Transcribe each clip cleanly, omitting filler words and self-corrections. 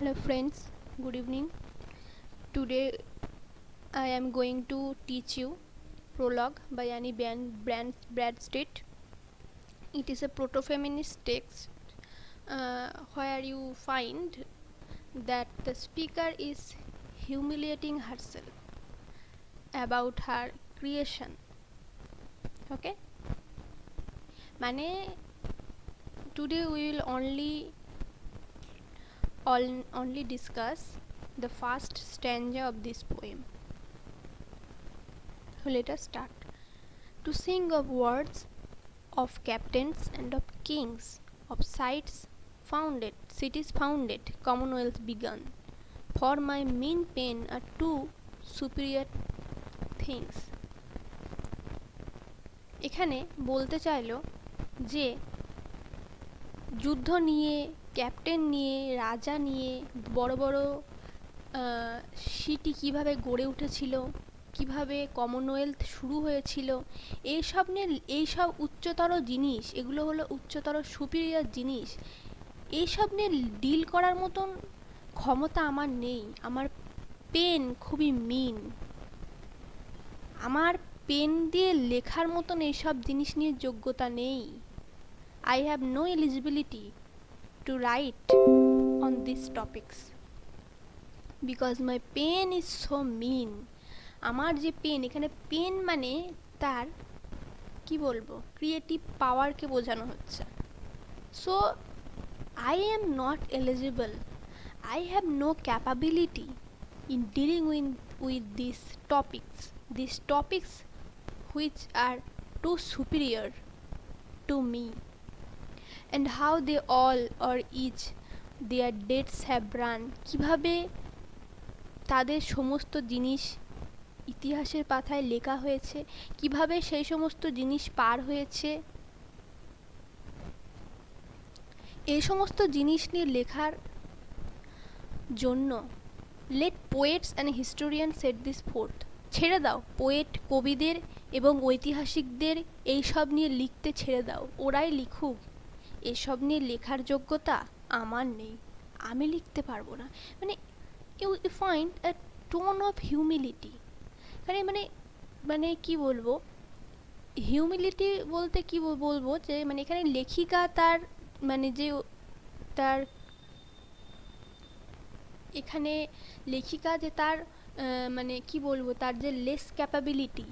Hello friends, good evening. Today I am going to teach you Prologue by Annie Bradstreet. It is a proto-feminist text where you find that the speaker is humiliating herself about her creation. Okay? Today we will only discuss the first stanza of this poem. So let us start. To sing of words, of captains and of kings, of cities founded, commonwealth begun. For my mean pen are two superior things. এখানে বলতে চাইলো যে যুদ্ধ নিয়ে, captain নিয়ে, রাজা নিয়ে, বড় বড় সিটি কিভাবে গড়ে উঠেছিল, কিভাবে কমনওয়েলথ শুরু হয়েছিল, এইসব উচ্চতর জিনিস, এগুলো হলো উচ্চতর সুপিরিয়র জিনিস, এইসব নিয়ে ডিল করার মতন ক্ষমতা আমার নেই। আমার পেন খুবই মিন, আমার পেন দিয়ে লেখার মতন এইসব জিনিস নিয়ে যোগ্যতা নেই। I have no eligibility to write on these topics because my pen is so mean. আমার যে পেন, এখানে পেন মানে তার কি বলবো, ক্রিয়েটিভ পাওয়ারকে বোঝানো হচ্ছে। So I am not eligible, I have no capability in dealing with these topics which are too superior to me, and how they all or each their dates have run, কিভাবে তাদের সমস্ত জিনিস ইতিহাসের পাতায় লেখা হয়েছে, কিভাবে সেই সমস্ত জিনিস পার হয়েছে, এই সমস্ত জিনিস নিয়ে লেখার জন্য let poets and historian set this forth, ছেড়ে দাও পোয়েট কবিদের এবং ঐতিহাসিকদের এইসব নিয়ে লিখতে ছেড়ে দাও, ওরাই লিখুক। এসব নিয়ে লেখার যোগ্যতা আমার নেই, আমি লিখতে পারবো না। মানে you find a tone of humility. মানে কি বলবো, হিউমিলিটি বলতে কি বলবো যে মানে এখানে লেখিকা তার মানে যে তার এখানে লেখিকা যে তার মানে কি বলবো, তার যে লেস ক্যাপাবিলিটি,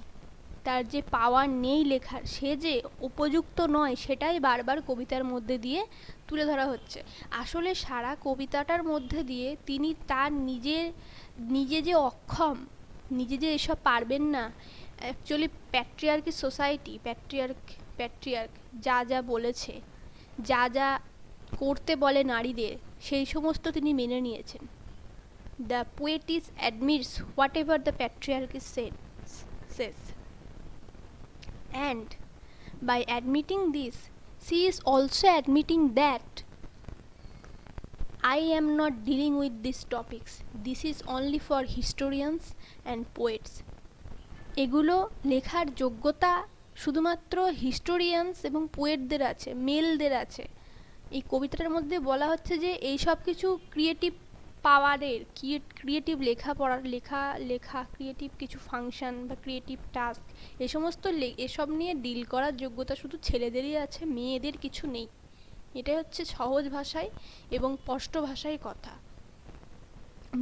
তার যে পাওয়ার নেই লেখার, সে যে উপযুক্ত নয়, সেটাই বারবার কবিতার মধ্যে দিয়ে তুলে ধরা হচ্ছে। আসলে সারা কবিতাটার মধ্যে দিয়ে তিনি তার নিজে যে অক্ষম, নিজে যে এসব পারবেন না, অ্যাকচুয়ালি প্যাট্রিয়ার্কি সোসাইটি, প্যাট্রিয়ার্ক যা বলেছে, যা করতে বলে নারীদের, সেই সমস্ত তিনি মেনে নিয়েছেন। The poetess admits whatever the patriarchy says. And by admitting this, she is also admitting that I am not dealing with these topics. This is only for historians and poets. এগুলো লেখার যোগ্যতা শুধুমাত্র historians এবং পোয়েটদের আছে, মেলদের আছে। এই কবিতাটার মধ্যে বলা হচ্ছে যে এই সব কিছু ক্রিয়েটিভ পাওয়ারের, ক্রিয়েটিভ লেখা ক্রিয়েটিভ কিছু ফাংশন বা ক্রিয়েটিভ টাস্ক, এসব নিয়ে ডিল করার যোগ্যতা শুধু ছেলেদেরই আছে, মেয়েদের কিছু নেই। এটাই হচ্ছে সহজ ভাষায় এবং স্পষ্ট ভাষায় কথা।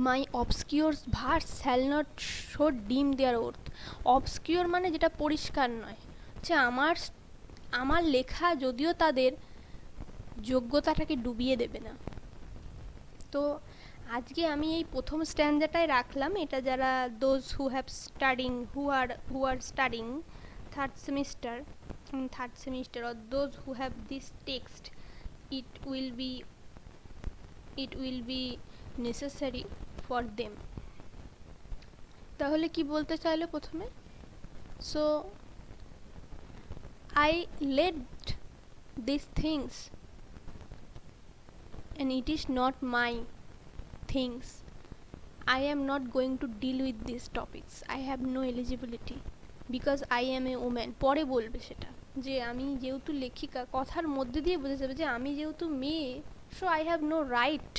মাই obscure verse shall not show ডিম দেয়ার ওর্থ। অবস্কিওর মানে যেটা পরিষ্কার নয়, যে আমার লেখা যদিও তাদের যোগ্যতাটাকে ডুবিয়ে দেবে না। তো আজকে আমি এই প্রথম স্ট্যান্ডাটায় রাখলাম। এটা যারা those who are studying third semester or those who have this text, it will be necessary for them. তাহলে কি বলতে চাইলো প্রথমে? So I let these things and it is not my things. I am not going to deal with these topics. I have no eligibility because I am a woman. পরে বলবে সেটা, যে আমি যেহেতু লেখিকা, কথার মধ্যে দিয়ে বোঝা যাবে যে আমি যেহেতু মেয়ে, so I have no right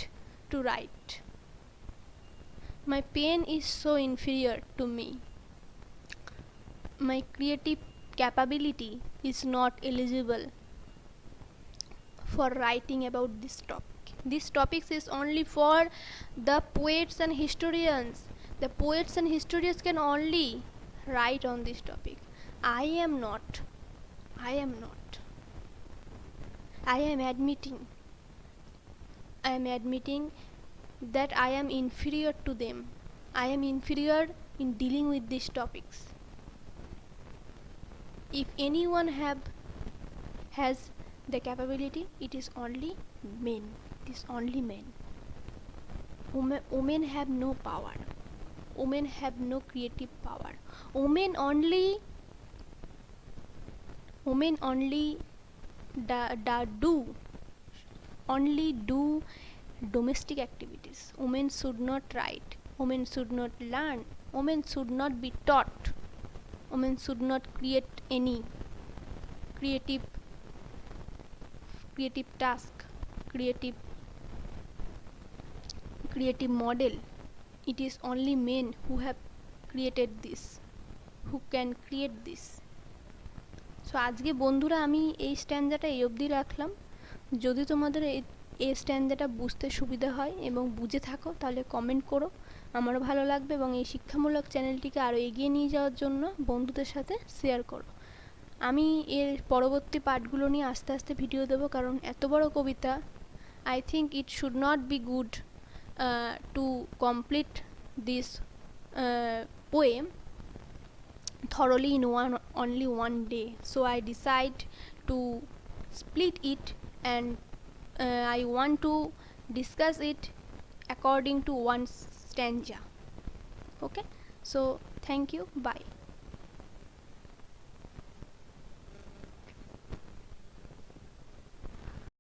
to write. My pen is so inferior to me. My creative capability is not eligible for writing about this topic. This topic is only for the poets and historians. The poets and historians can only write on this topic. I am not. I am not. I am admitting that I am inferior to them. I am inferior in dealing with these topics. If anyone has the capability, it is only men. It is only men. Women have no power. Women have no creative power. Women only do domestic activities. Women should not write. Women should not learn. Women should not be taught. Women should not create any creative task, creative model. It is only men who have created this, who can create this. So আজকে বন্ধুরা আমি এই স্ট্যান্ডাটা এই অবধি রাখলাম। যদি তোমাদের এই স্ট্যান্ডাটা বুঝতে সুবিধা হয় এবং বুঝে থাকো তাহলে কমেন্ট করো, আমারও ভালো লাগবে, এবং এই শিক্ষামূলক চ্যানেলটিকে আরও এগিয়ে নিয়ে যাওয়ার জন্য বন্ধুদের সাথে শেয়ার করো। আমি এর পরবর্তী পার্টগুলো নিয়ে আস্তে আস্তে ভিডিও দেবো, কারণ এত বড় কবিতা I think it should not be good to complete this poem thoroughly in only one day. So I decide to split it, and I want to discuss it according to one stanza. Okay, so thank you, bye.